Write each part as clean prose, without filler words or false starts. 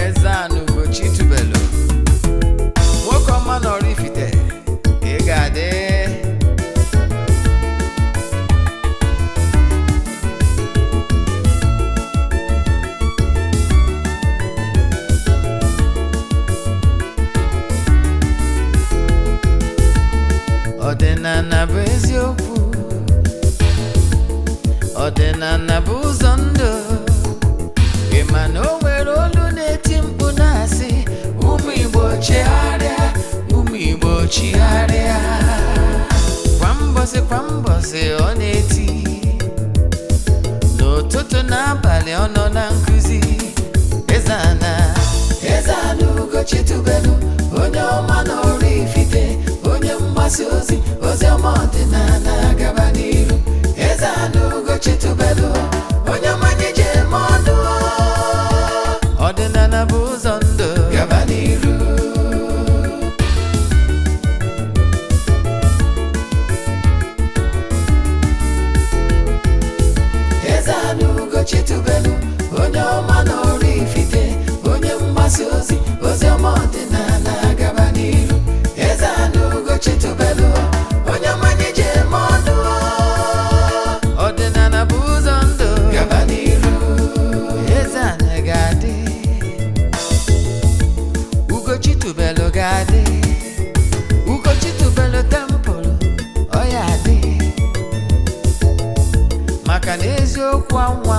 Eze-Ana ugochitubelu. Nwoke ọma na oraifite, ị ga-adị. Ọdịnala bụ eziokwu, ọdịnala bụ ụzọ ndụ. Ị ma na o nwere olu na-eti mkpu na-asị ụmụ Igbo chigharịa, ụmụ Igbo chigharịa. Kwa mbọsị ọ na-eti, n'ụtụtụ n'abalị ọ nọ na nkuzi. Eze-Ana, Eze-Ana ugochitubelu, onye ọma na oraifite, onye mgbasa ozi, ozi ọma ọdịnala gaba n'iru. Eze-Ana ugochitubelu, onye mmanya ji eme ọnụ. Ọdịnala bụ ụzọ ndụ, gaba n'iru. Eze-Ana ugochitubelu, onye ọma na oraifite, onye mgbasa ozi, ozi ọma ọdịnala gaba n'iru. Eze-Ana ugochitubelu, onye mmanya ji eme ọnụ. Ọdịnala bụ ụzọ ndụ, gaba n'iru. Eze-Ana ga-adị, ugochitubelu ga-adị, ugochitubelu tempụl ọ ya adị. Maka na eziokwu anwa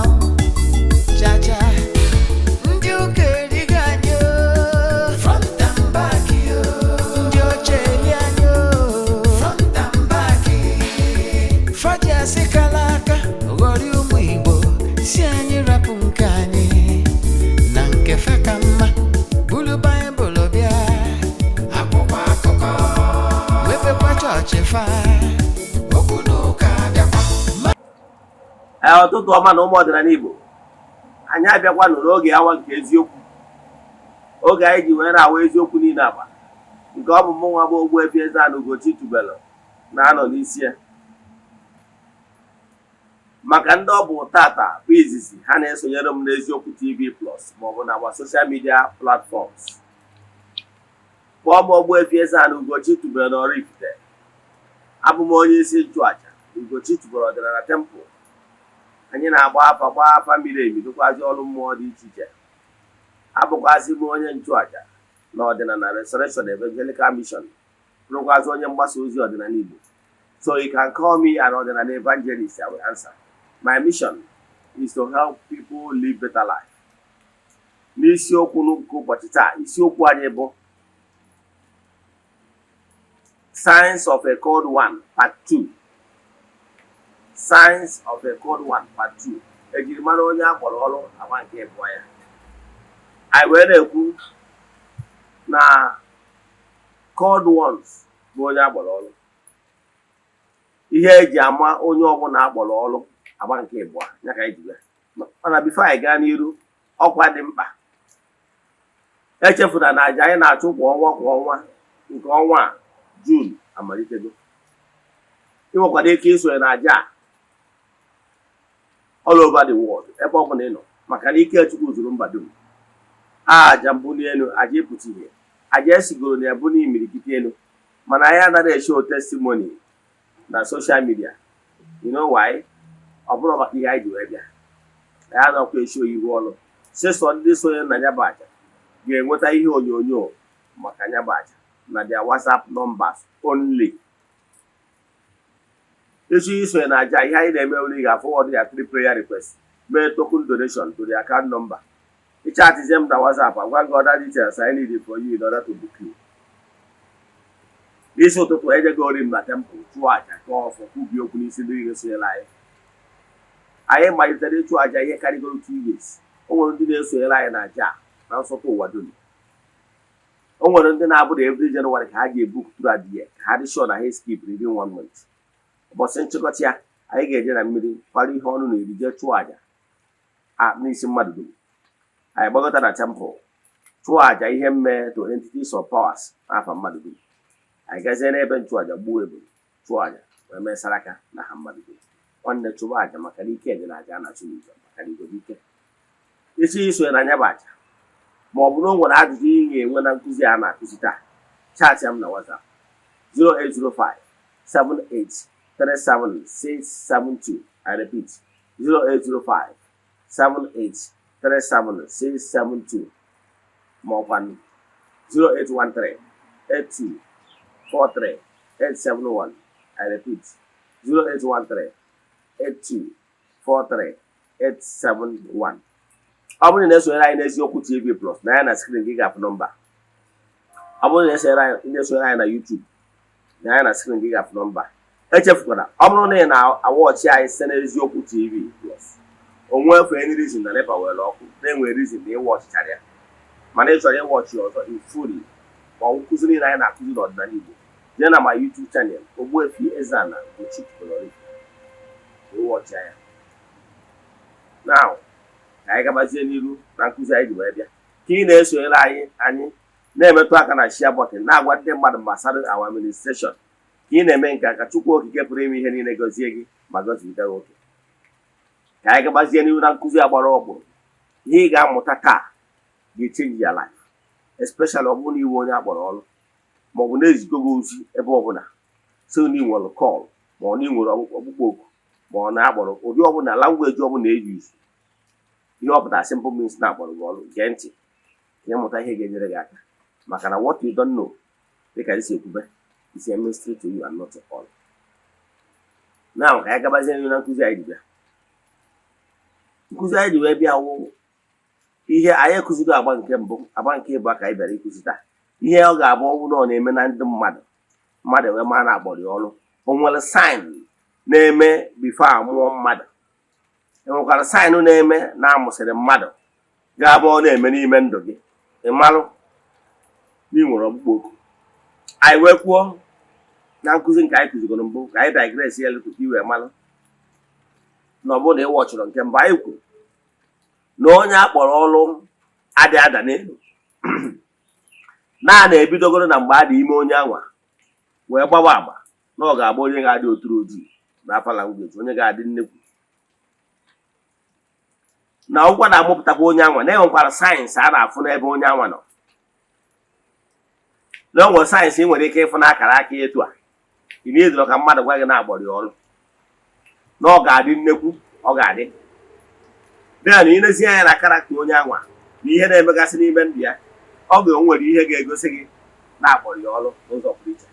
chacha, ndị ụka erigo anyị front and back, ndị oche eri anyị front and back. Fadi asị kala aka ghọrị ụmụ Igbo, si anyị rapụ nke anyị na nke fe ka mma. Bulu Baịbụl bịa, akwụkwọ akụkọ, wepekwa chọọchị fa, okwu n'ụka bịakwa. Ọtụtụ ọma na ụmụ ọdịnala Igbo, anyị abịakwa n'oge awa nke eziokwu, oge anyị ji wee na-awa eziokwu niile agba, nke ọ bụ mụ nwa bụ Ogbuefi Eze-Ana ugochitubelu na-anọ n'isi ya. Maka ndị ọ bụ tata bụ izizi ha na-esonyere m n'Eziokwu TV Plus maọbụ na agba social media platforms, kpọọ m Ogbuefi Eze-Ana ugochitubelu na oraifite. Abụ m onye isi nchụaja ugochitubelu ọdịnala temple. Anyị na-agba afa miri emi, dịkwazị ọrụ mmụọ dị iche iche. Abụkwazị m onye nchụaja na ọdịnala Restoration Evangelical Mission, bụrụkwazị onye mgbasa ozi ọdịnala Igbo. So you can call me an ordinary evangelist, I will answer. My mission is to help people live better life. N'isiokwu nke ụbọchị taa, isiokwu anyị bụ Signs of a Cold One Part 2. Signs of a Cold One Part 2. Ejiri mara onye akpọrọ ọrụ agba nke ịbụọ ya. Anyị wee na-ekwu na cold ones bụ onye akpọrọ ọrụ. Ihe eji ama onye ọbụla akpọrọ ọrụ agba nke ịbụọ ya ka anyị ji bịa. Mana before anyị gaa n'iru, ọkwa dị mkpa. Echefuna na aja anyị na-achụ kwa ọnwa nke ọnwa a June amalitego. Ị nwekwara ike isonye na aja all over the world, ebe ọ bụla ị nọ, maka na ike Chukwu zuru mba dum. Aja mbụ n'elu, aja ịpụta ihe, aja esigoro na ebu n'imirikiti elu, mana anyị anaghị eshow testimony na social media. You know why? Ọ bụrụ maka ihe anyị ji wee bịa. Anyị anọkwa eshow ihu ọrụ. Sesọ ndị sonye na ya bụ aja ga-enweta ihe onyonyo maka ya bụ aja na their WhatsApp numbers only. Echi isonye na aja, ihe anyị na-eme uri ga-forward ya 3 prayer requests, mee token donation to the account number. Chat them na WhatsApp, I'm going to other details I need for you in order to book you. This ụtụtụ eje go rim na temple chụọ aja ka ọfọ kwubi okwu n'isi ndị ga-esonye live. anyị malitere ịchụ aja ihe karịgoro 2 years. O nwere ndị na-esonyere anyị na aja na nsọtụ ụwa dum. O nwere ndị na-abụ na every January ka ha ga-ebu throughout the year ka ha dị sure na ha skip within 1 month. Ụbọchị nchịkọta ya anyị ga-eje na mmiri kwara ihe ọnụ na-eri jee chụọ aja n'isi mmadụ dum. Anyị gbagọta na temple chụọ aja ihe mme to entities of powers n'afa mmadụ dum. Anyị gazie n'ebe nchụaja gbuo ebule chụọ aja wee mee saraka na ha mmadụ dum. Nwanne chụba aja maka na ike dị na aja na-achụ n'ụzọ maka na igwe ike. Isi isonye na anya bụ aja ma ọ bụ na o nwere ajụjụ ị ga-enwe na nkụzi a na-akụzi taa, chaatị m na WhatsApp 0805 78 37672. I repeat 0805 78 37672 ma ọkwa 0813 82 43 871. I repeat 0813 82 43 871. Ọ bụrụ na na-esonyere anyị n'Eziokwu TV Plus na ya na screen gị ga-afụ nọmba. Ọ bụrụ na na-esonyere anyị na YouTube na ya na screen gị ga-afụ nọmba. Echefukwala, ọ bụrụ na ị na-awọchị anyị site n'Eziokwu TV Plus, o nwefe any reason na NEPA were ọkụ na-enwe reason na ịwọchịchara ya, mana ị chọrọ ịwọchị ọzọ in full ma ọ nkụzi niile anyị na-akụzi n'ọdịnala Igbo, jee na my YouTube channel Ogbuefi Eze-Ana ugochitubelu ịwọchị ya. Now ka anyị gabazie n'iru na nkụzi anyị ji wee bịa. Ka ị na-esonyere anyị na-emetụ aka na share button na-agwa ndị mmadụ gbasara our administration. Ka ị na-eme nke aka Chukwu Okike pụrụ ime ihe niile gọzie gị ma gọzie nwoke. Ka anyị gabazie n'iru na nkụzi agbara ọkpụrụ. Ihe ị ga-amụta taa ga-echange your life, especially ọ bụrụ na iwe onye akpọrọ ọrụ ma ọ bụ na-ezigo gị ozi ebe ọbụla so na ị nwere call ma ọ na ị nwere ọkpụkpọ oku ma ọ na-akpọrọ ụdị ọbụla language ọbụla eji izu ihe ọ pụtara simple means na-akpọrọ gị ọrụ. Gee ntị ka ịmụta ihe ga-enyere gị aka maka na what you don't know dịka isi ekwube is a mystery to you and not to all. Now ka anyị gabazie n'ihu na nkụzi anyị ji bịa. Nkụzi anyị ji wee bịa wụ ihe anyị ekụzigo agba nke mbụ, agba nke ịbụ ka anyị bịara ịkụzi taa. Ihe ọ ga-abụ ọgwụ na ọ na-eme na ndị mmadụ wee ma na-akpọrọ ya ọrụ. O nwere sign na-eme bifo amụọ mmadụ, enwekwara sign na-eme na amụsịrị mmadụ ga-abụ ọ na-eme n'ime ndụ gị ịmalụ na ị nwere ọkpụkpọ oku. Anyị wee kwuo na nkụzi nke anyị kụzigoro mbụ ka anyị digress ya tupu iwee malụ na ọ bụrụ na ị wọchịrọ nke mbụ. Anyị kwuru na onye akpọrọ ọrụ adị ada n'elu na ebidogoro na mgbe adị ime onye anwa wee gbawa agba na ọ ga-agba onye ga-adị oturu ojii na afala ngweji, onye ga-adị nnekwu na ụgwọ na-amụpụtakwa onye anwa. Na-enwekwara sayensị a na-afụ n'ebe onye anwa nọ. Na onwere sayensị ị nwere ike ịfụ n'akara aka etu a ị na-edoro ka mmadụ gwa gị na-agbọrọ ọrụ na ọ ga-adị nnekwu, ọ ga-adị dịka na ilezi anya na karakta onye anwa na ihe na-emegasị n'ime ndụ ya, ọ ga-enwere ihe ga-egosi gị na-agbọrọ ya ọrụ n'ụzọ pụrụ iche.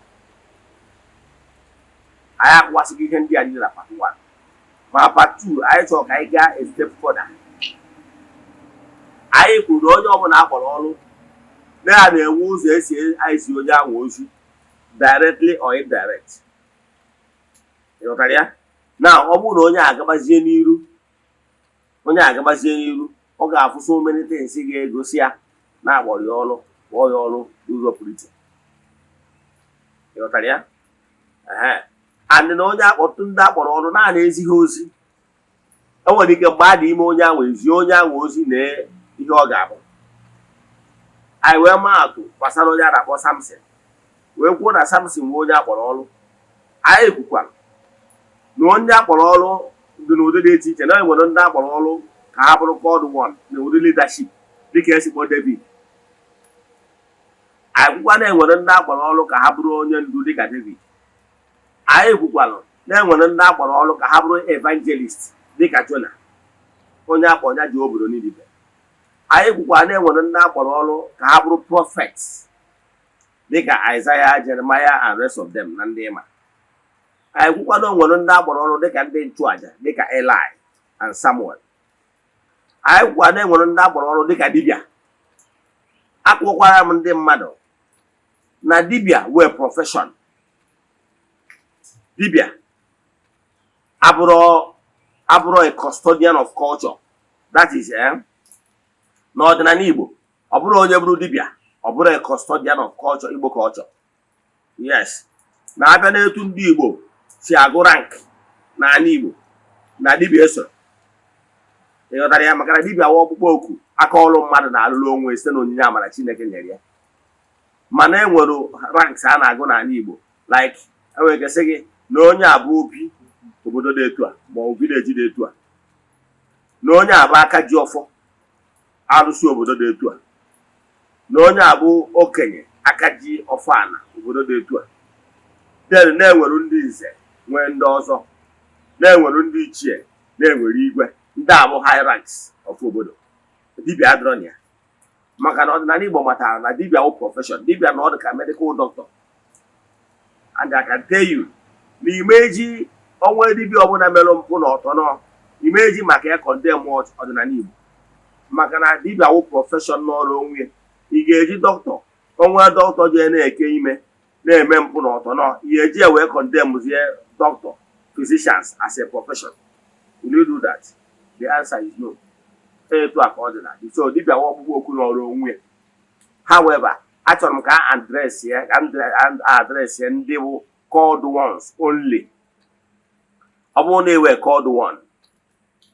Anyị akwụwasịghị ihe ndị a niile na part 1, ma part 2 anyị chọrọ ka anyị gaa a step further. Anyị kwuru na onye ọbụla akpọrọ ọrụ na-enwe ụzọ esi ezi onye ahụ ozi directly or indirect. Ịghọtara ya? Na ọ bụrụ na onye agabazie n'iru ọ ga-afụ so many things ga-egosi ya na-akpọrọ ya ọrụ kpọọ ya ọrụ n'ụzọ pụrụ iche. Ịghọtara ya? Andị na onye akpọtụ ndị akpọrọ ọrụ na-ana ezi ha ozi, o nwere ike mgbe a dị ime onye ahụ ezi onye ahụ ozi na ihe ọ ga-abụ. Anyị wee maa atụ gbasara onye a na-akpọ Samson wee kwuo na Samson nwe onye akpọrọ ọrụ. Anyị kwukwara na onye akpọrọ ọrụ dị n'ụdị dị iche iche, na enwere ndị akpọrọ ọrụ ka ha bụrụ called one na ụdị leadership dịka esi kpọọ David. Anyị kwukwa na enwere ndị akpọrọ ọrụ ka ha bụrụ onye ndu dịka David. Anyị kwukwara na enwere ndị akpọrọ ọrụ ka ha bụrụ evangelist dịka Jona, onye akpọrọ ya ji obodo Ninive. Anyị kwukwara na enwere ndị akpọrọ ọrụ ka ha bụrụ prophets dịka Isaiah, Jeremiah and rest of them na ndị ịma. Anyị kwukwa na enwere ndị akpọrọ ọrụ dịka ndị nchụaja dịka Eli and Samuel. Anyị kwukwara na enwere ndị akpọrọ ọrụ dịka dibịa. Akpọkwara m ndị mmadụ na dibịa wee profession. Dibịa abụrụ a custodian of culture. That is n'ọdịnala Igbo ọ bụrụ onye bụrụ dibịa ọ bụrụ a custodian of culture Igbo culture. Yes, na-abịa n'etu ndị Igbo si agụ rank n'ala Igbo na dibịa eso ịghọtara ya, maka na dibịa wa ọkpụkpọ oku aka ọrụ mmadụ na-alụrụ onwe site n'onyinye amara Chineke nyere ya. Mana enwere ranks a na-agụ n'ala Igbo, like enwere ike sị gị na onye abụ obi obodo dị etu a ma ọ vileji dị etu a, na onye abụ aka ji ọfọ arụsị obodo dị etu a, na onye abụ okenye aka ji ọfọ ana obodo dị etu a. Then na-enwere ndị nze nwee ndị ọzọ, na-enwere ndị ichie, na-enwere igwe. Ndị abụ high ranks of obodo. Dibịa adịrọ na ya, maka na ọdịnala Igbo matara na dibịa wụ profession. Dibịa na ọ dị ka medical doctor, and I can tell you na imeji onwe dibịa ọbụla mere mpụ na ọtọ imeji maka ya condemn ọdịnala Igbo, maka na dibịa wụ profession n'ọrụ onwe. Ị ga-eji dọkịta onwe dọkịta je na-eke ime na-eme mpụ na ọtọ ihe eji wee condemn zie doctor physicians as a profession. Will you do that? The answer is no. Etu a ka ọ dị na so dibịa wụ ọkpụkpọ okwu n'ọrụ onwe. However, achọrọ m ka address ya ndị bụ called ones only. Ọ bụrụ na ewe called one,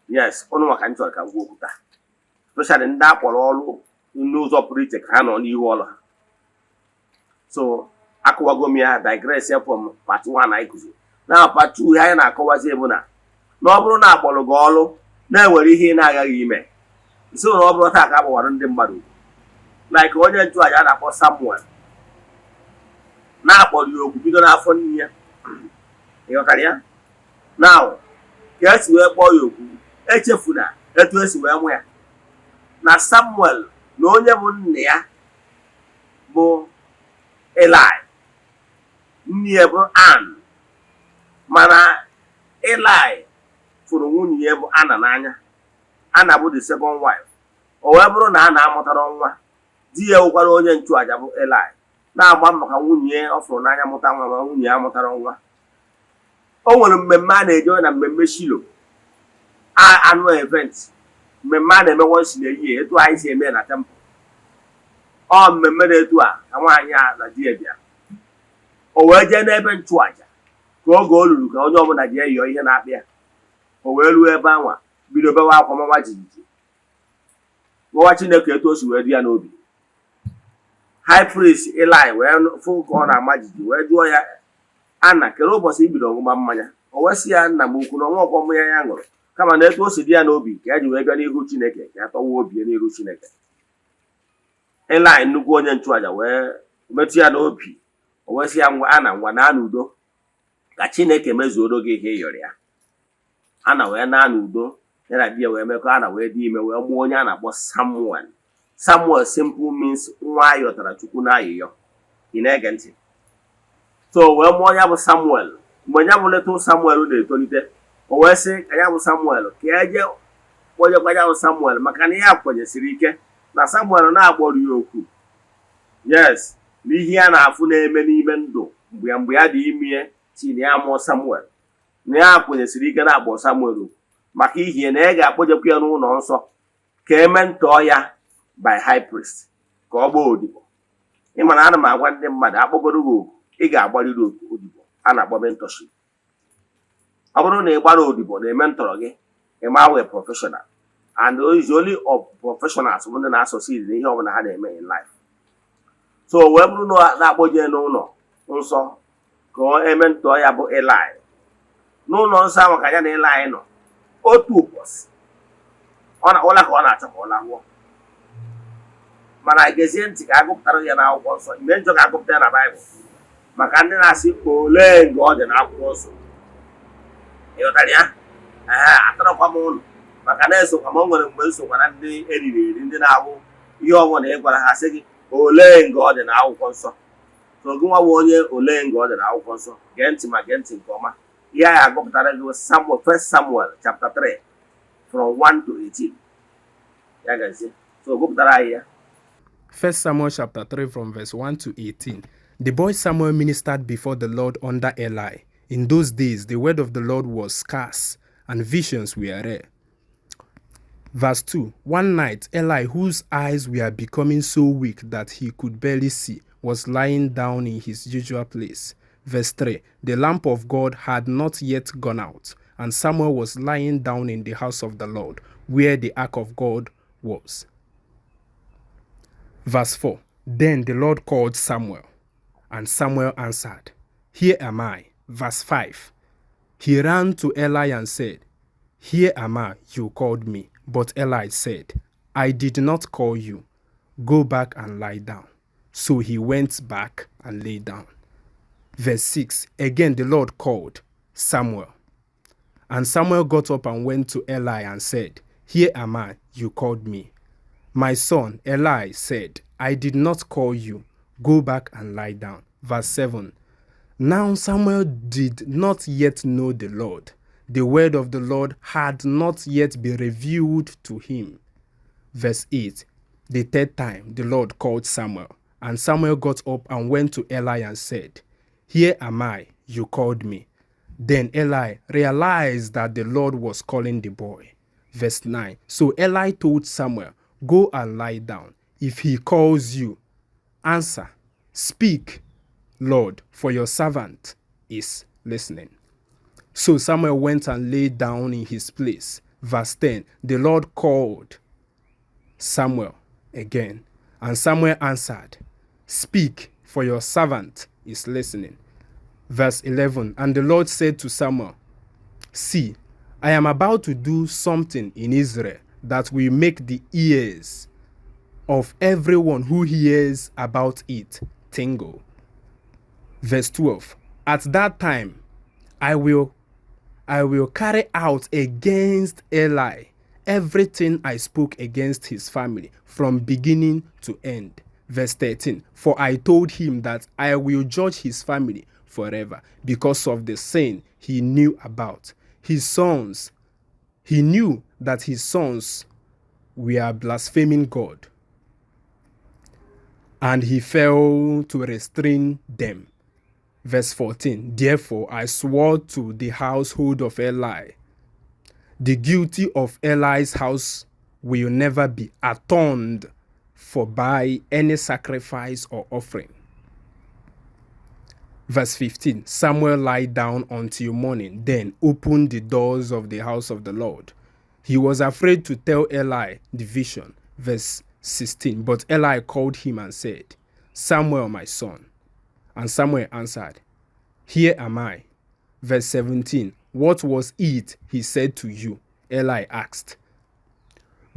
yes, ọnụ maka m chọrọ ka m gwa okwuta, especially ndị akpọrọ ọrụ n'ụzọ pụrụ iche ka ha nọ n'ihu ọrụ ha. So akọwago m ya digress from part 1 anyị kụziri. Na part 2 anyị na-akọwazi bụ na ọ bụrụ na akpọrọ gị ọrụ na-enwere ihe ị na-agaghị ime, so na ọ bụrụ taa ka agbawara ndị mmadụ, like onye nchụaja a na-akpọ Samuel na-akpọrọ ya okwu bido n'afọ nne ya. Ịghọtara ya? Now ka esi wee kpọọ ya okwu, echefuna etu esi wee mụ ya na Samuel na onye bụ nne ya bụ Eli, nne ya bụ Ann, mana Eli fụrụ nwunye ya bụ Anna n'anya. Anna bụ the second wife. O wee bụrụ na a na-amụtara nwa, di ya wụkwara onye nchụaja bụ Eli, na-agba maka nwunye ya ọ fụrụ n'anya mụta nwa, ma nwunye ya mụtara nwa. O nwere mmemme a na-eje na mmemme Shilo, annual event, mmemme a na-eme once in a year, etu anyị si eme na temple. Ọ mmemme dị etu a ka nwaanyị a na di ya bịa. O wee jee n'ebe nchụaja ka oge o luru ka onye ọbụla ji eyọ ihe na-akpịa. O wee ruo ebe anwa bido bewa akwa mawa jijiji, gwawa Chineke etu o si wee dị ya n'obi. High priest Eli wee fụ ka ọ na-ama jiji, wee jụọ ya, Anna, kere ụbọchị ibido ọṅụma mmanya? O wee sị ya, nna m ukwu na ọnwa ọkwọ mmanya ya ṅụrụ, kama na etu o si dị ya n'obi ka ya ji wee bịa n'ihu Chineke ka ya tọwa obi n'ihu Chineke. Eli nnukwu onye nchụaja wee metụ ya n'obi, o wee sị ya, Anna, ngwa na n'udo ka Chineke mezuoro gị ihe ịyọrọ ya. Anna wee na n'udo, ya na di ya wee mekọ. Anna wee dị ime wee mụọ onye a na-akpọ Samuel. Samuel simple means nwa ayọtara Chukwu n'ayịyọ. Ị na-ege ntị? So wee mụọ ya bụ Samuel. Mgbe ya bụ little Samuel na-etolite, o wee sị ka ya bụ Samuel ka eje kpọnyekwa ya bụ Samuel, maka na ya kwenyesiri ike na Samuel na-akpọrọ ya okwu. Yes, n'ihe ya na-afụ na-eme n'ime ndụ mgbe ya dị ime chi na ya mụọ Samuel, na ya kwenyesiri ike na-akpọ Samuel maka ihe na ya ga-akpọjekwa ya n'ụlọ nsọ ka eme ntọọ ya by high priest ka ọ gbaa odibo. Ịma na ana m agwa ndị mmadụ, akpọgoro gị oku, ị ga-agbarịrị odibo a na-akpọ mentorship. Ọ bụrụ na ị gbara odibo na-eme ntọrọ gị, ị ma wee professional, and usually of professionals bụ ndị na-asọsidi n'ihe ọbụla ha na-eme in life. So wee bụrụ na-akpọje n'ụlọ nsọ ka ọ eme ntọọ ya bụ Eli. N'ụlọ nsọ ahụ ka ya na Eli nọ otu ụbọchị, ụla ka ọ na-achọ ka ọ lahụọ, mana gezie ntị ka agụpụtara ya n'akwụkwọ nsọ. Mgbe njọ ka agụpụta ya na Baịbụl, maka ndị na-asị olee nga ọ dị n'akwụkwọ nsọ. Ịghọtara ya? Atarakwa m ụlọ, maka na-esokwa m, o nwere mgbe nsokwa ndị eriri eri, ndị na-ahụ ihe ọbụla ị gwara ha sị gị olee nga ọ dị n'akwụkwọ nsọ. So gị nwa bụ onye olee nga ọ dị n'akwụkwọ nsọ, gee ntị ma gee ntị nke ọma. Ihe anyị agụpụtara gị Samuel, 1 Samuel chapter 3 from 1 to 18. Ya gazie. So gụpụtara anyị ya. 1 Samuel chapter 3 from verse 1 to 18. The boy Samuel ministered before the Lord under Eli. In those days, the word of the Lord was scarce, and visions were rare. Verse 2. One night, Eli, whose eyes were becoming so weak that he could barely see, was lying down in his usual place. Verse 3. The lamp of God had not yet gone out, and Samuel was lying down in the house of the Lord, where the ark of God was. Verse 4. Then the Lord called Samuel, and Samuel answered, Here am I. Verse 5. He ran to Eli and said, Here am I, you called me. But Eli said, I did not call you. Go back and lie down. So he went back and lay down. Verse 6. Again the Lord called Samuel. And Samuel got up and went to Eli and said, Here am I, you called me. My son, Eli said, I did not call you. Go back and lie down. Verse 7. Now Samuel did not yet know the Lord. The word of the Lord had not yet been revealed to him. Verse 8. The third time the Lord called Samuel, and Samuel got up and went to Eli and said, Here am I, you called me. Then Eli realized that the Lord was calling the boy. Verse 9. So Eli told Samuel, Go and lie down. If he calls you, answer. Speak, Lord, for your servant is listening. So Samuel went and lay down in his place. Verse 10. The Lord called Samuel again, and Samuel answered, Speak, for your servant is listening. Verse 11. And the Lord said to Samuel, See, I am about to do something in Israel that will make the ears of everyone who hears about it tingle. Verse 12. At that time, I will carry out against Eli everything I spoke against his family from beginning to end. Verse 13. For I told him that I will judge his family forever because of the sin he knew about. His sons, he knew that his sons were blaspheming God, and he failed to restrain them. Verse 14. Therefore I swore to the household of Eli, the guilty of Eli's house will never be atoned for by any sacrifice or offering. Verse 15. Samuel lay down until morning, then opened the doors of the house of the Lord. He was afraid to tell Eli the vision. Verse 16. But Eli called him and said, Samuel, my son. And Samuel answered, Here am I. Verse 17. What was it he said to you? Eli asked.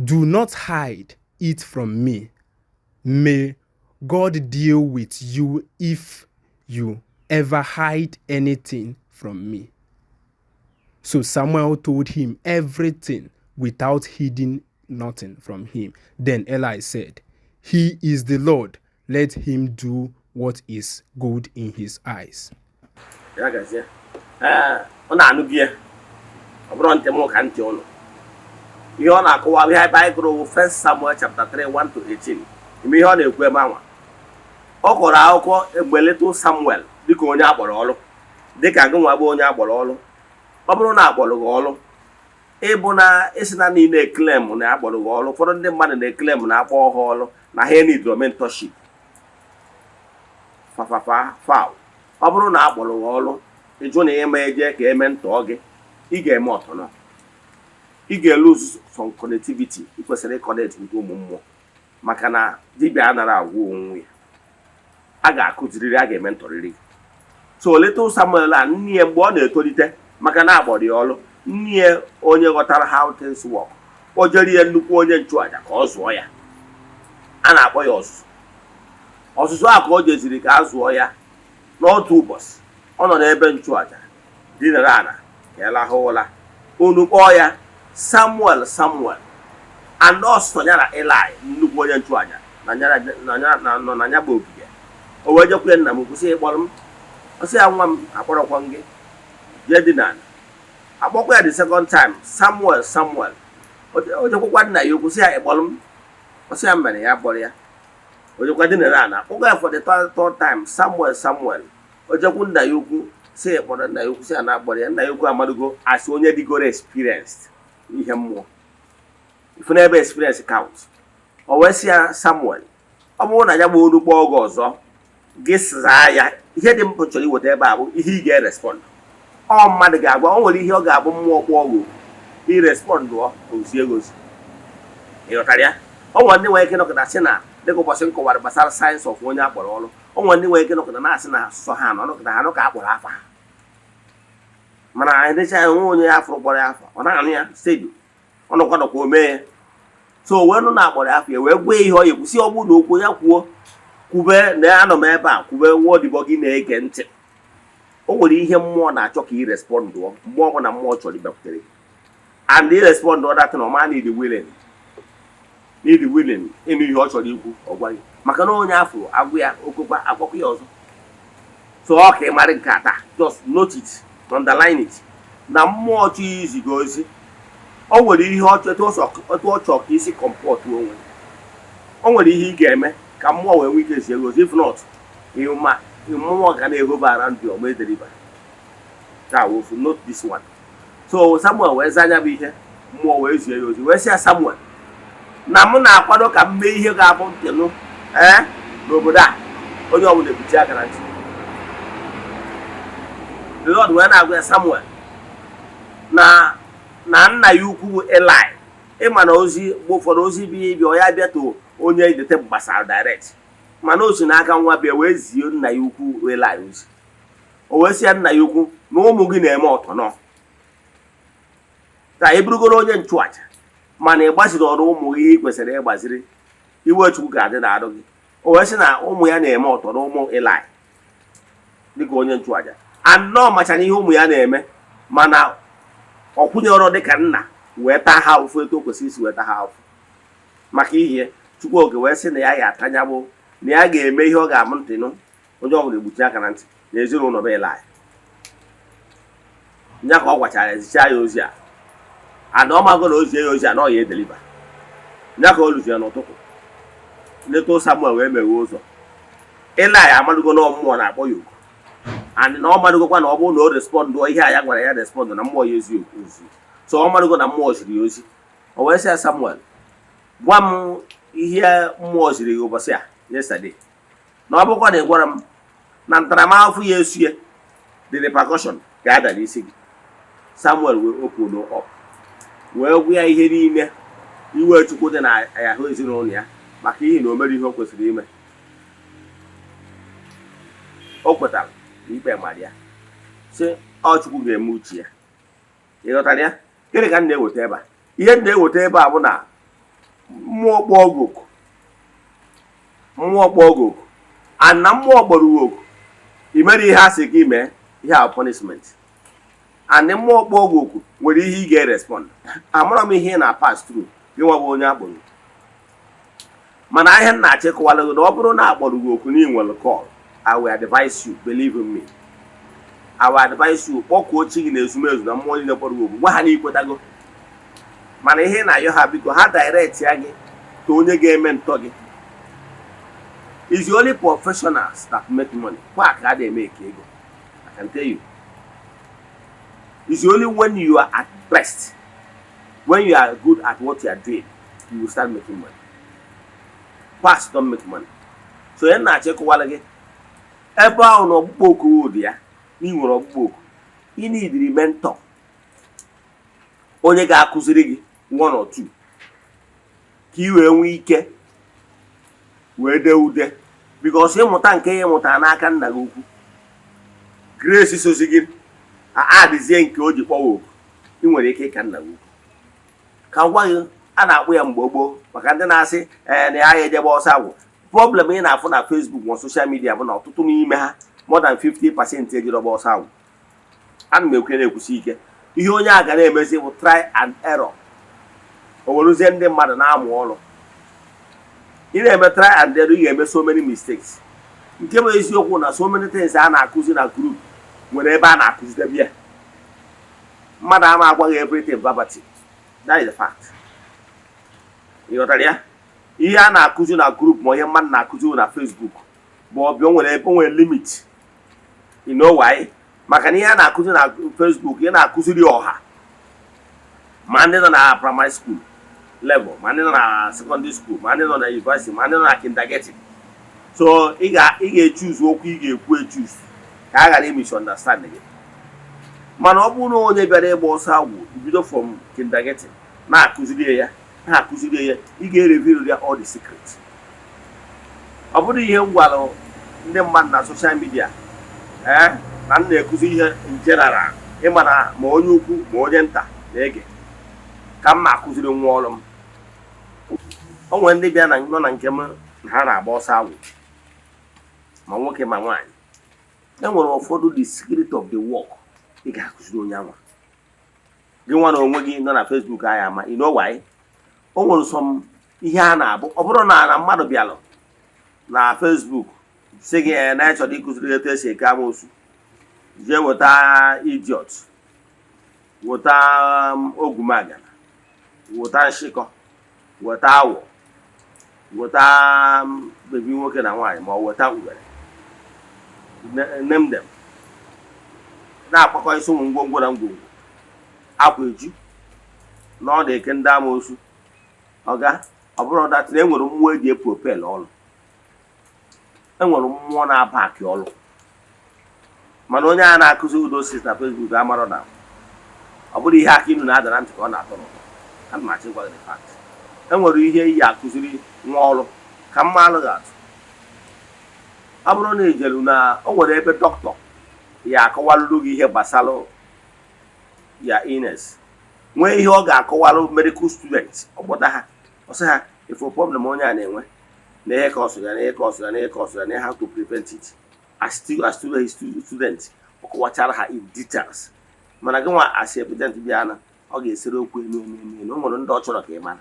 Do not hide it from me. May God deal with you if you ever hide anything from me. So Samuel told him everything without hiding nothing from him. Then Eli said, He is the Lord. Let him do what is good in his eyes. First Samuel chapter 3, 1 to 18. Ọ kọrọ akụkọ egbeletu Samuel dịka onye akpọrọ ọrụ, dịka gị nwa bụ onye akpọrọ ọrụ. Ọ bụrụ na akpọrọ gị ọrụ, ịbụ na isi na niile claim na akpọrọ gị ọrụ, ụfọdụ ndị mmadụ na-claim na akpọ ha ọrụ na ha need mentorship. Foul. Ọ bụrụ na akpọrọ gị ọrụ, ịjụ na eme eje ka eme ntọ gị, ị ga-eme ọtọnọ. Ị ga-lose some connectivity, ị kwesịrị connect with ụmụ mmụọ maka na dibịa anara agwụ onwe ya. A ga-akụziriri, a ga-ementoriri. So little Samuel a nne ya mgbe ọ na-etolite maka na agbọrọ ya ọrụ, nne ya onye ghọtara how things work, o jere ya nnukwu onye nchụaja ka ọ zụọ ya. A na-akpọ ya ọzụzụ. Ọzụzụ a ka o jeziri ka a zụọ ya n'otu ụbọchị. Ọ nọ n'ebe nchụaja dinara ana ka ya lahụ ụra. Unu kpọọ ya Samuel. And ọ sonyara Eli nnukwu onye nchụaja na nya bụ ogige. O wee jekwe nna m kwụsị ịkpọrọ m. Ọ sị ya nwa m akpọrọkwa gị. Jee dị n'ala. Akpọkwa ya the second time Samuel. O jekwakwa nna ya okwu sị ya ịkpọrọ m. Ọ sị ya mere ya kpọrọ ya. O jekwa dị n'ala. Akpọkwa ya for the third time Samuel. O jekwu nna ya okwu si kpọrọ nna ya ukwu si ana akpọrọ ya nna ya ukwu amadugo asị onye dịgoro experienced ihe mmụọ ifu n'ebe experience count. O wee sị ya Samuel, ọ bụrụ na ya bụ olu kpọọ oge ọzọ gị saa ya ihe dị mkpa chọrọ iweta ebe a bụ ihe ị ga-erespond. Ọ mmadụ ga-agwa o nwere ihe ọ ga-abụ mmụọ kpọọ ogo irespond ozi egozi. Ịghọtara ya? O nwere ndị nwere ike nọkọta sị na dịka ụbọchị m kọwara gbasara sayensị of onye akpọrọ ọrụ, o nwere ndị nwere ike nọkọta na-asị na asụsụ ha nọ nọkọta ha nọ ka akpọrọ afa ha, mana anyị dịcha ya nwe onye ya afọ kpọrọ ya afa ọ na-anụ ya stedio ọ nọkwa nọkwa o mee ya. So wee nụ na akpọrọ ya afọ ya wee gwa ihe ọ ya kwụsị ọ bụrụ na okwu ya kwuo kwube na anọ m ebe a kwube nwa odibo gị na-ege ntị. O nwere ihe mmụọ na-achọ ka ị respondụọ mgbe ọ bụla mmụọ chọrọ ịbịakwutere gị, and ị respondụọ dat na ọma need willing ịnụ ihe ọ chọrọ ikwu ọ gwa gị, maka na onye afọ agwụ ya okwukwa akwụkwọ ya ọzọ. So ọ ka ị mara nke ata, just note it, underline it, na mmụọ chọ iziga ozi o nwere ihe ọ chọrọ ka isi kọmpọt onwe. O nwere ihe ị ga-eme ka mmụọ wee nwee ike zie ozi, if not mmụọ ga na-ehover around you ma ederiba ka wofu. Note this one. So Samuel wee zanya bụ ihe mmụọ wee zie ya ozi wee sị ya Samuel na m na-akwado ka m mee ihe ga-abụ ntịnụ n'obodo a onye ọbụla ebuchi aka na ntị. The Lord wee na-agwa ya Samuel na nna ya ukwu Eli, ịma na ozi mgbe ụfọdụ ozi bịa ọ ya bịato onye idete gbasara direct, mana o si n'aka nwa bịa wee zie nna ya ukwu Eli ozi. O wee sị ya nna ya ukwu na ụmụ gị na-eme ọtọnọ ka ị bụrụgoro onye nchụaja, mana ị gbaziri ọrụ ụmụ ihe ị kwesịrị ịgbaziri, iwe Chukwu ga-adị na-arụ gị. O wee sị na ụmụ ya na-eme ọtọ na ụmụ Eli dịka onye nchụaja, anọ machara ihe ụmụ ya na-eme, mana ọ kwụnye ọrụ dịka nna wee taa ha ụfụ etu o kwesịrị isi wee taa ha ụfụ maka ihe Chukwu oge wee sị na ya ga-atanya bụ na ya ga-eme ihe ọ ga-amụ ntịnụ onye ọbụla egbuchi aka na ntị na ezinụlọ be Eli. Nya ka ọ gwachara ezicha ya ozi a, ana ọ mago na ozi ya ozi a na ọ ya edeliva. Nya ka o luzi ya n'ụtụtụ leta Samuel wee meghe ụzọ. Eli amadụgo na mmụọ na-akpọ ya oku, and na ọ madụgokwa na ọ bụrụ na o respondụọ ihe a ya gwara ya respondụ na mmụọ ya ezi ozi. So ọ madụgo na mmụọ ziri ya ozi. O wee sị ya Samuel gwa m ihe mmụọ ziri gị ụbọchị a yesterday, na ọ bụkwa na ị gwara m na ntaramahụhụ ya esu ya the repercussion ga-ada n'isi gị. Samuel wee open up wee gwa ya ihe niile iwe Chukwu dị na ahụ ezinụlọ ya maka ihe na o mere ihe o kwesịrị ime. O kwetara na ikpe mara ya sị ọ Chukwu ga-eme uche ya. Ịghọtara ya? Gịnị ka m na-eweta ebe a? Ihe m na-eweta ebe a bụ na mmụọ kpọọ gị oku, and na mmụọ kpọrọ gị oku i mere ihe a sị gị mee, ihe a punishment, and mmụọ kpọọ gị oku nwere ihe ị ga-erespond. Amara m ihe ị na-pass through gị nwa bụ onye akpọrọ, mana ihe m na-achịkọwala gị na ọ bụrụ na akpọrọ gị oku na ị nwere call, I will advise you, believe in me, I will advise you kpọkuo chi gị na ezumezu na mmụọ niile kpọrọ gị oku gwa ha na ikwetago, mana ihe na-ayọ ha biko ha direct ya gị ka onye ga-eme ntọ gị. It's only professionals that make money. Kwa ka they make ego, I can tell you. It's only when you are at best, when you are good at what you are doing, you will start making money. Past don't make money. So ị na-achịkọwala gị ebe ahụ na ọkpụkpọ oku dị ya, ị nwere ọkpụkpọ oku, ị need mentor, onye ga-akụziri gị one or two ka ị wee nwee ike wee dee ude, because ịmụta nke ya ịmụta n'aka nna gị ukwu, grace sozi gị adịzie nke o ji kpọwa oku, ị nwere ike ịka nna gị ukwu. Ka gwa gị a na-akpụ ya mgbe gboo maka ndị na-asị na ya ejebe ọsọ agwụ. Problem ị na-afụ na Facebook na social media bụ na ọtụtụ n'ime ha more than 50% ejiri ọgba ọsọ agwụ. Ana m ekwe na-ekwusi ike ihe onye a ga na-emezi bụ try and error. O werezie ndị mmadụ na-amụ ọrụ, ị na-eme try and error, ị ga-eme so many mistakes. Nke bụ eziokwu na so many things a na-akụzi na group nwere ebe a na-akụzidebe ya. Mmadụ ama agwaghị everything verbatim. That is the fact. Ịghọtara ya? Ihe a na-akụzi na group ma ihe mmadụ na-akụzi na Facebook bụ ọbịa o nwere limit. You know why? maka na ihe a na-akụzi na Facebook ihe na-akụziri ọha ma ndị nọ na primary school level ma ndị nọ na secondary school ma ndị nọ na university ma ndị nọ na kindergarten. So ị ga-echuzu okwu ị ga-ekwu echuzu ka a ghara misunderstand gị. Mana ọ bụrụ na onye bịara ịgba ọsọ agwụ bido from kindergarten na-akụziri ya ị ga-reveal ya all the secret. Ọ bụrụ ihe m gwara ndị mmadụ na social media na m na-ekuzi ihe in general ịma na ma onye ukwu ma onye nta na-ege ka m na-akụziri nwa ọrụ m. O nwere ndị bịa nọ na nke m na ha na-agba ọsọ agwụ ma nwoke ma nwaanyị. E nwere ụfọdụ the secret of the work ị ga-akụziri onye anwa gị nwa na onwe gị nọ na Facebook anyị ama you know why. O nwere some ihe a na-abụ ọ bụrụ na mmadụ bịalụ na Facebook sị gị na ịchọrọ ịkụziri etu esi eke amoosu, jee weta idiot, weta ogwumagana, weta nshịkọ, weta awọ, weta bebi nwoke na nwaanyị ma ọ weta ugere, name them, na-akpakọ isi ụmụ ngwongwo na ngwongwo akwa eju na ọ na-eke ndị amoosu. Ọga ọ bụrụ dat na enwere mmụọ eji epropel ọrụ, enwere mmụọ na-aba akị ọrụ. Mana onye a na-akụzi udo si na Facebook amarọ na ọ bụrụ ihe aka inu na-ada na ntị ka ọ na-atọ n'ụtọ. Ana m achịkwa gị fact. Enwere ihe iyi akụziri nwa ọrụ ka mma alụghị atụ. Ọ bụrụ na ejelu na o nwere ebe dọkịta ya akọwalụrụ gị ihe gbasara ya illness, nwee ihe ọ ga-akọwalụ medical student ọgbọta ha ọsị ha ifo problem onye a na-enwe na ihe ka ọ sụrụ ya na ihe ka ọ sụrụ ya na ihe ka ọ sụrụ ya na how to prevent it. As student ọ kọwachara ha in details. Mana gị nwa as epident bịa na ọ ga-esere okwu enu o nwere ndị ọ chọrọ ka ị mara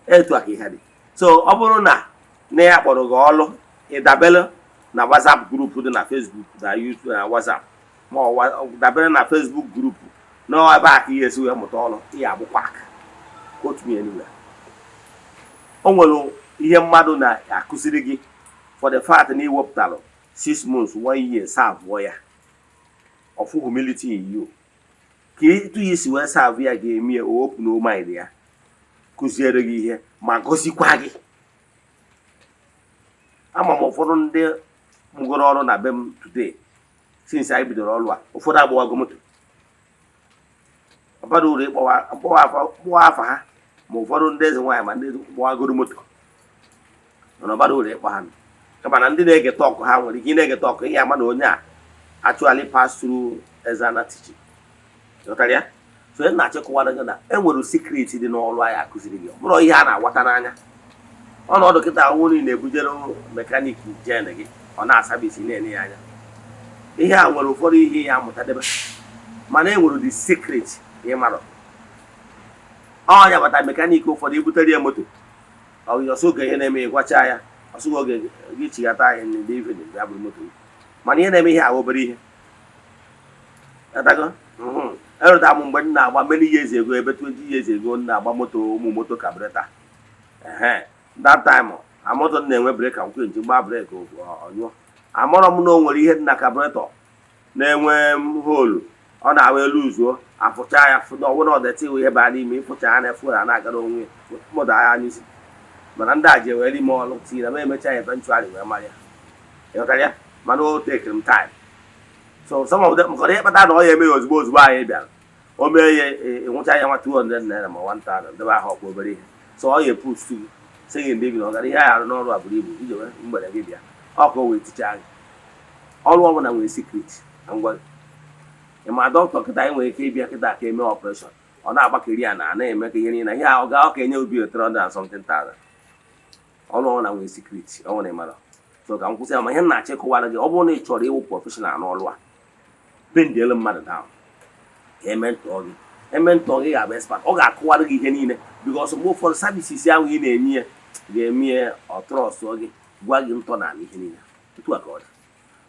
etu a ka ihe dị. So ọ bụrụ na ya kpọrọ gị ọlụ ịdabere na WhatsApp group dị na Facebook na YouTube na WhatsApp ma ọ dabere na Facebook group na ebe a ka ihe esi wee mụta ọrụ ihe agbụkwa aka otu ihe niile. O nwere ihe mmadụ na-akụziri gị for the fact na iwepụtara 6 months 1 year serve ya of humility in you ka etu ya isi wee serve ya ga-eme ya open no mind ya kụziere gị ihe ma gọzikwa gị. Ama m ụfọdụ ndị mgụrụ ọrụ na be m today since anyị bidoro ọrụ a ụfọdụ agbawago moto. Ọbara uru ịkpọwa afa ha ma ụfọdụ ndị eze nwaanyị ma ndị gbawagoro moto mana ọbara uru ịkpọ ha kama na ndị na-ege tọkụ ha nwere ike ị na-ege tọkụ ihe ama na onye a actually pass through Eze-Ana teaching. Ghọtara ya? So ị na-achịkọwara gị na enwere secret dị n'ọrụ anyị akụziri gị. Ọ bụrụ ihe a na-agwata n'anya. Ọnọdụ kịta nwunye na-ebujere mekaniki jen gị ọ na-asabisi na-enye ya anya. Ihe a nwere ụfọdụ ihe ya amụtadebe mana enwere the secret ị mara. Ọnya bata mekaniki ụfọdụ ibutere ya moto ọsọ oge ihe na-eme ịgwacha ya ọsọ oge gị chighata anyị ndị evening ya bụrụ moto. Mana ihe na-eme ihe ahụ obere ihe. Erụta m mgbe m na-agba many years ago ebe 20 years ago m na-agba moto ụmụ moto kabreta. That time moto na-enwe breka nkwe nji gbaa breki ọnyụọ. Amara m na o nwere ihe dị na kabreta na-enwe holu ọ na-awa elu uzuo afụcha ya fụda ọwụna ọdeti ihe baa n'ime ịfụcha ya na-efu ya na-agara onwe mmadụ agha n'isi. Mana ndị a ji ewere ime ọrụ tii na m emecha ya eventually wee mara ya. Ịghọtara ya? Mana o take m time. So some of them kọrọ ihe kpata na ọ ya emeghị ozugbo anyị bịara o mee ya ịnwụcha ya nwa 200 naira ma 1000 debe ahụ ọkpọ obere ihe. So ọ ya push gị sị gị ndị bi na ọgara ihe anyị arụ n'ọrụ a buru ibu iji wee mgbere gị bịa ọ ka o wee ticha gị. Ọrụ ọbụla nwere secret na ngwa gị. Ma dọkịta kịta anyị nwere ike ịbịa kịta ka eme ọpụreshọn ọ na-agbakeri ya na na-eme ka ihe niile ihe ọ ga enye obi 300 and something thousand. Ọrụ ọbụla nwere secret ọ nwere mara. So ka m kwụsị ya ma ihe m na-achịkọwara gị ọ bụrụ na ị chọrọ ịwụ prọfeshọnal n'ọrụ a bendiele mmadụ down ementọ gị ga-abụ expert ọ ga-akụwara gị ihe niile because mgbe ụfọdụ services ahụ ị na-enye ya ga-eme ọtrọsụ gị gwa gị ntọ na ihe niile tutu aka ọ dị.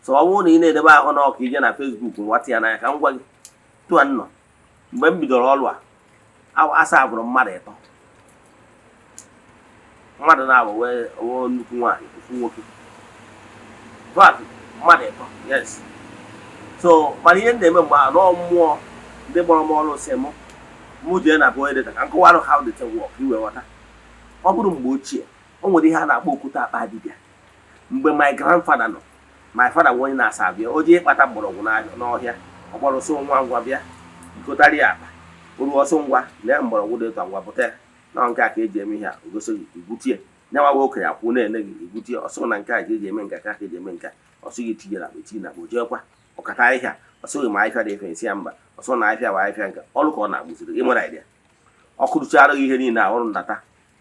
So ọ bụrụ na ị na-edebe ahụ na ọka ije na Facebook nwata ya n'anya ka m gwa gị tụa nnọ mgbe m bidoro ọrụ a asa abụrụ mmadụ 3 mmadụ na-abụ wee nnukwu nwaanyị ofu nwoke mmadụ 3 yes. so mana ihe na-eme mgbe anọ mmụọ ndị gbọrọ m ọrụ si mụ jee na bụ edita ka nkọwarụ how the thing work iwe ghọta. Ọ bụrụ mgbe ochie o nwere ihe a na-akpọ okwute akpa dibịa. Mgbe my grandfather nọ, my father nwe onye na-asa abịa o jee ịkpata mgbọrọgwụ n'ọhịa, ọ gbara ọsọ nwa ngwa bịa bikotarị ya akpa oru ọsọ ngwa lee mgbọrọgwụ dị ụtọ ngwa pụta na nke a ka eji eme ihe a ogosi gị igbutie nyawa nwa okenye akwụ na-ene gị igbutie ọsọ na nke a ka eji eme nke ka eji eme nke ọsọ gị tinyere akpa etinye na akpa ojeekwa ọkata ahịhịa ọsọ gị ma ahịhịa dị efe nsị ya mba ọsọ na ahịhịa wa ahịhịa nke ọrụ ka ọ na-agbụziri gị nwere idea ọkụ rụchara gị ihe niile ọrụ ndata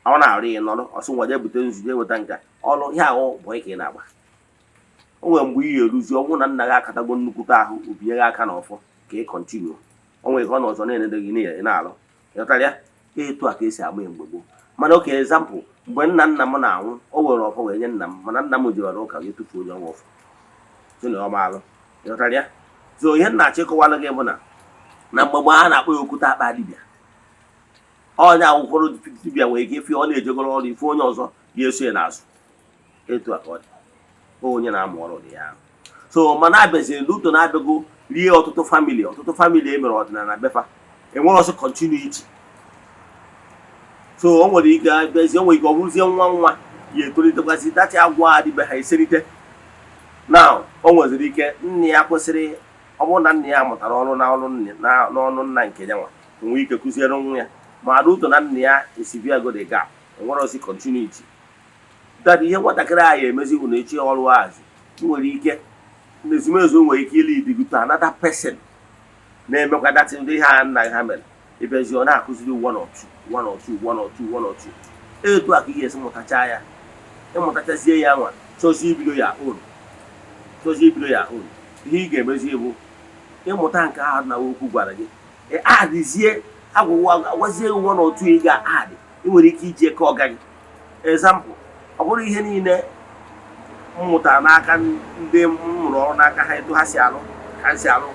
ọ na-arụ ihe n'ọrụ ọsọ ngwa jee bute nzu jee weta nka ọrụ ihe ahụ bụ ike ị na-agba. O nwere mgbe ihe eruzi ọnwụ na nna gị akatago nnukwute ahụ obinye gị aka n'ọfọ ka ị kọntinuo o nwere ka ọ na ọzọ na-enede gị n'ihe na-alụ ịghọtara ya. Etu a ka esi agba mgbe gboo mana oke ezampụ mgbe nna m na-anwụ o were ọfọ wee nye nna m mana nna m jewara ụka wee tufuo onye ọnwa ọfọ so na ọma alụ ịghọtara ya. So ihe nna achịkọwala gị bụ na mgbagbo a na-akpọ ya okwute akpa dibịa onye ahụ ụfọdụ dibịa nwere ike ife ọ na-ejegoro ọrụ ife onye ọzọ ga-eso ya n'azụ. Etu a ka ọ dị onye na-amụ ọrụ dị ya ahụ. So mana abịaziri luto na-abịago rie ọtụtụ famili emere ọdịnala befa enwere ọsọ continuity. So o nwere ike abịazi o nwere ike ọ bụrụzie nwa ya etolitekwasị dachi agwa adịbe ha eserite na o nweziri ike nne ya kwesịrị ọ bụrụ na nne ya mụtara ọrụ n'ọnụ nna nke ya nwa nwee ike kụziere nwa ya ma luto na nne ya esiviago the gap enwere ọsọ continuity. That ihe nwatakịrị anyị emezi bụ na echi ọrụ ahazi nwere ike n'ezumezu nwere ike ili idigute another person na-emekwa datị ndị ha nna ha mere ebezi ọ na-akụziri one or two. Etu a ka ihe esi mụtacha ya ịmụtachazie ya nwa chọzie ibido ya unu ihe ị ga-emezi bụ ịmụta nke ahụ na okwu gwara gị adịzie agwazie one or two ị ga-adị ị nwere ike iji eke ọga gị. Example ọ bụrụ ihe niile m mụtara n'aka ndị m mụrụ ọrụ n'aka ha etu ha si alụ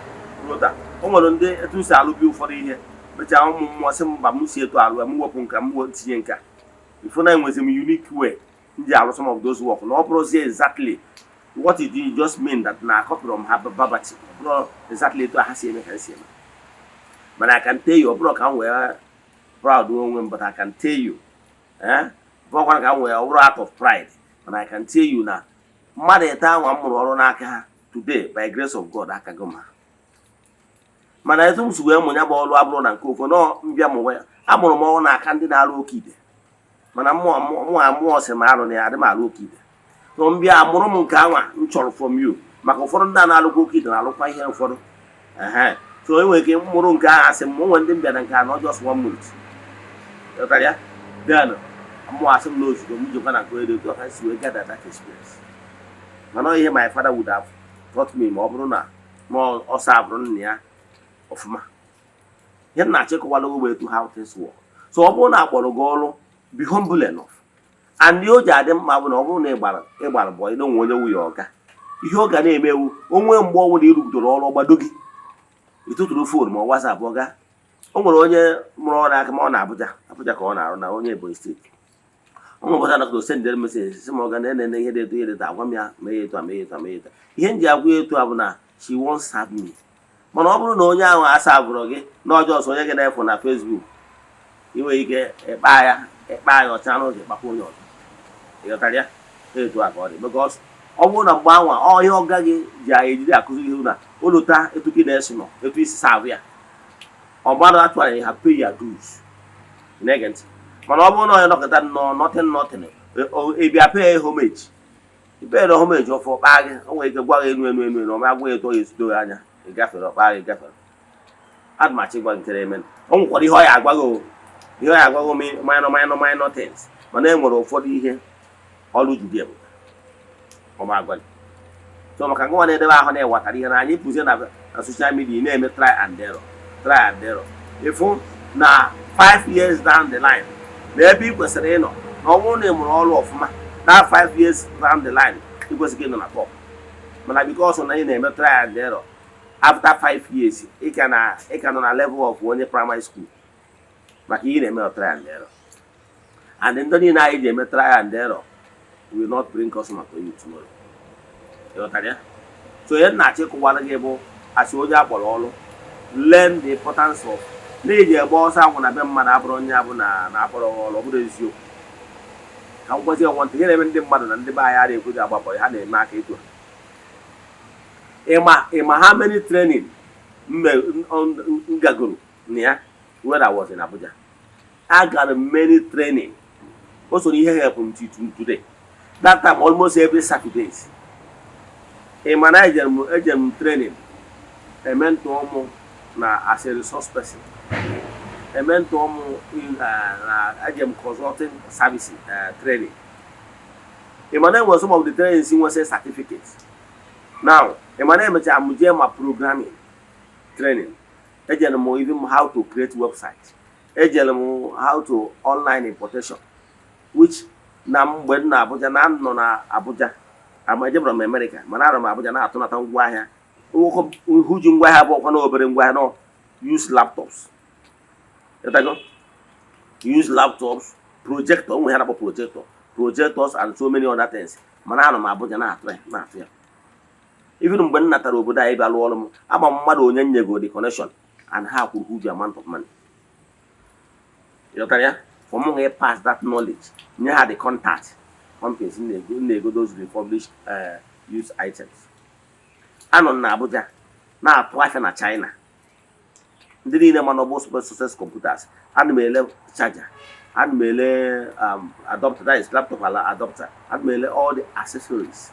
rụta o nwere ndị etu si alụ bi ụfọdụ ihe mechaa ụmụ mmụọ sị mba m si etu alụ m wepụ nka m tinye nka ifo na enwezi m unique way m ji alụ some of those work na ọ bụrụzie exactly what it did just mean that na copy from ha babati bụrụ exactly etu ha si eme ka si eme mana I can tell you ọ bụrụ ka m wee proud onwe m but I can tell you bụrụkwa ka m wee ọbụrụ out of pride and I can tell you na mmadụ ete anwa m mụrụ ọrụ n'aka ha today by grace of God aka gị mana etu m si wee mụnya bụ ọrụ abụrụ na nke ofe nọ mbịa mụwe ya amụrụ m ọrụ n'aka ndị na-alụ oke ide mana mmụọ sị ma arụ na ya adị m alụ oke ide so mbịa amụrụ m nke anwa m chọrọ from you maka ụfọdụ ndị a na-alụkwa oke ide na-alụkwa ihe ụfọdụ so enwere ike mụrụ nke ahụ asị m nwe ndị mbịa na nke a na just 1 minute ịghọtara ya then mmụọ asị m n'ozugbo m jikwa na nke edo ha si wee gather that experience mana ihe my father would have taught me ma ọ bụrụ na ọsọ abụrụ nna ya ọfụma. Ihe na-achịkọwala ogbe etu how things work. So ọ bụrụ na akpọrọ gị ọrụ be humble enough and o ji adị mma bụ na ọ bụrụ na ịgbara bọ ịdọ nwe onye nwunye ọga ihe ọ ga na-emewu onwe mgbe ọ bụla ịrụgidoro ọrụ ọgbado gị ịtụtụrụ fon ma ọ WhatsApp ọga o nwere onye mụrụ ọrụ aka ma ọ na Abuja ka ọ na-arụ na onye Ebonyi steeti ụmụ ụbọchị anakọta sendere meseji si m ọga na-ene ihe dị etu agwa m ya mee etu ihe m ji agwa ya etu a bụ na she won't serve me mana ọ bụrụ na onye ahụ asa agwụrụ gị na ọjọọ ọsọ onye gị na-efu na Facebook ị nwere ike ịkpa ya ọcha n'ụzọ ịkpakwa onye ọzọ ịghọtara ya etu a ka ọ dị because ọ bụrụ na mgbe anwa ihe ọga gị ji anyị ejide akụzi ihe na olota etu gị na-esi nọ etu isi savụ ya ọ gbara atụara ha pay your dues na-ege ntị mana ọ bụrụ na onye nọkọta nothing ịbịa pay homage ipere homage ọfọ kpaa gị o nwere ike gwa gị enu ọ ma gwa etu ọ ga-esudo gị anya ịgafere ọkpaa gị gafere adụmachi gwa nke eme o nwekwara ihe ọ ya agwaghị minor things mana e nwere ụfọdụ ihe ọrụ judi ebube ọma agwa gị so maka ngwa na-edebe ahụ na-ewatara ihe na anyị pụzie na social media na-eme try and error ịfụ na 5 years down the line na ebe ị kwesịrị ịnọ na ọ bụrụ na ị mụrụ ọrụ ọfụma na 5 years down the line ị kwesịrị ịnọ na top mana because na ị na-eme try and error after 5 years ị ka nọ na level of onye primary school maka ihe na-eme try and error and ndị niile anyị ji eme try and error will not bring customer to you tomorrow. So ihe na-achịkọwara gị bụ as onye akpọrọ ọrụ learn the importance of na-eji egbe ọsọ anwụ na be mmadụ abụrụ onye abụ na akpọrọ ọrụ ọ bụrụ eziokwu ka m gwazi ọnwa ntị ihe na-eme ndị mmadụ na ndị be anyị ara ekweghị agbapọ ha na-eme aka eto ịma ha many training ngagoro na ya when I was in Abuja. I got many training. Also, he helped me today. That time, almost every Saturdays. A manager training. A mentor as a resource person. A mentor in consulting service training. A manager was some of the trainings he was a certificates. Now, a manager is programming training. Even how to create websites. How to online importation, which when Abuja na Abuja, I'm from America, Manara Abuja na Atonata Ngwahia, who you have one over in Guano, use laptops. Use laptops, projector, we had a projectors and so many other things. Manara Abuja na even when Natarobuda Ibalolum, I'm a mother go the connection and how could huge amount of money. You know, for me, pass that knowledge. You have the contact companies in the those republished use items. And on Abuja, now twice in China. They need a man of most success computers, and mail charger, and mail adapter, that is laptop adapter, and mail all the accessories,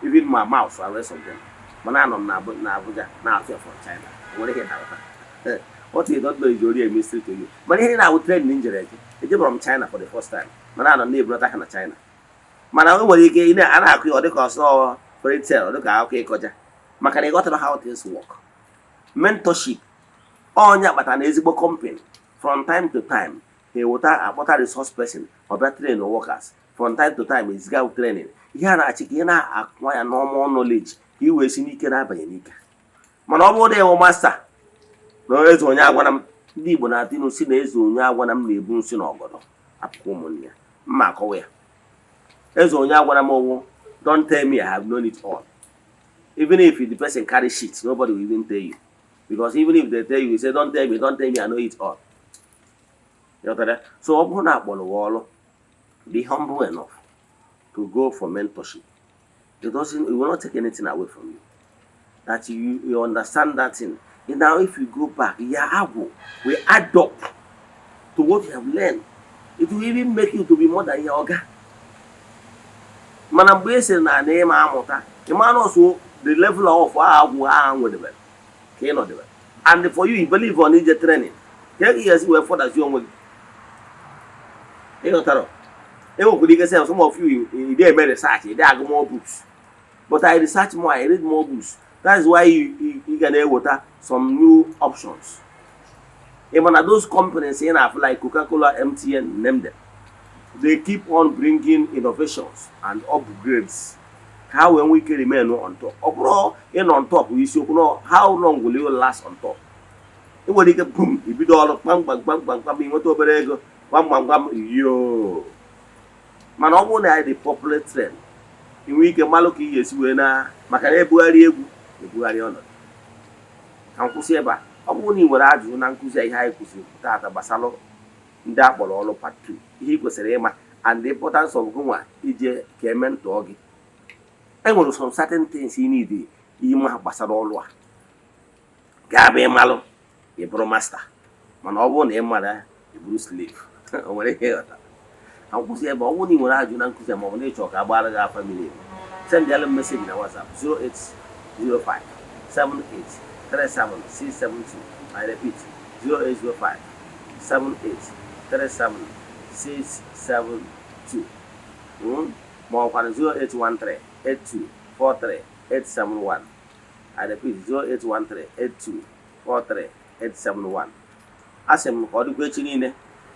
even my mouse and rest of them. Manana Abuja, now from China. What do you have? What you don't know is already a mystery to you. But here I would train ninja. It's from China for the first time. Man, I don't need brother in China. Man, I know you get in or the cost or for itself. Look at okay, Koja. Man, can you go to how things work? Mentorship. On ya, but an easy company. From time to time, he would have a resource person or better train workers. From time to time, he's got training. He had a chicken acquire normal knowledge. He was in Ikea by Nika. Man, over there, master. No, it's only one ndị Igbo na-atị n'osi na eze onye agwana m na-ebu nsi n'ọgọdọ akụkọ ụmụnne ya mma akọwa ya eze onye agwana m owo don't tell me I have known it all. Even if the person carry shit, nobody will even tell you, because even if they tell you, say don't tell me I know it all. You know that? So open up on the wall, be humble enough to go for mentorship. It will not take anything away from you. That you understand that thing. And now if you go back, we add up to what you have learned. It will even make you to be more than your guy. Man, based na name amota. The man also the level of with the and for you believe on the training. 10 years you for that young. Some of you they made research, they have more books. But I research more, I read more books. That is why you can water some new options. Even at those companies like Coca-Cola, MTN, name them. They keep on bringing innovations and upgrades. How when we can remain on top? Overall, on top, we should know how long will you last on top. It will get boom, if you do all bang, what over ego, bang, yo. Man, I want the popular trend. In week, Maloki, yes, we na Makare Buari. Uncle Seba, I won't even add you, Uncle Say, High Kusi, Tata Basalo, that will all part 2. He was a rema, and the importance of Guma, EJ, Kemen, Doggy. I want some certain things he needed, Ima Basaloa. Gabe Malo, a bromaster. Man, I won't a mother, a Bruce Leaf. Over here. Uncle Seba, I won't even add you, Uncle Sam, when they talk about our family. Send them a message in WhatsApp 0805 78 37 672. I repeat 0805 78 37 672. More than 0813 82 43 871. I repeat 0813 82 43 871. As I'm calling question in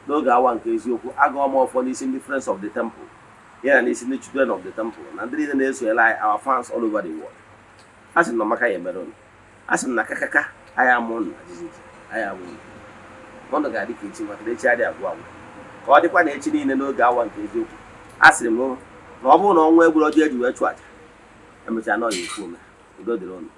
no one case you I go more for this in the friends of the temple. Here and it's in the children of the temple. And the reason is we ally our fans all over the world. As in Namaka Yemeron. As in Nakaka, I am one. I am one. One of the kitchen, but they tried their one. Or the one actually in the no Gawan case you. Ask him, no one where will you do a twat. And which I know you fool. You go the loan.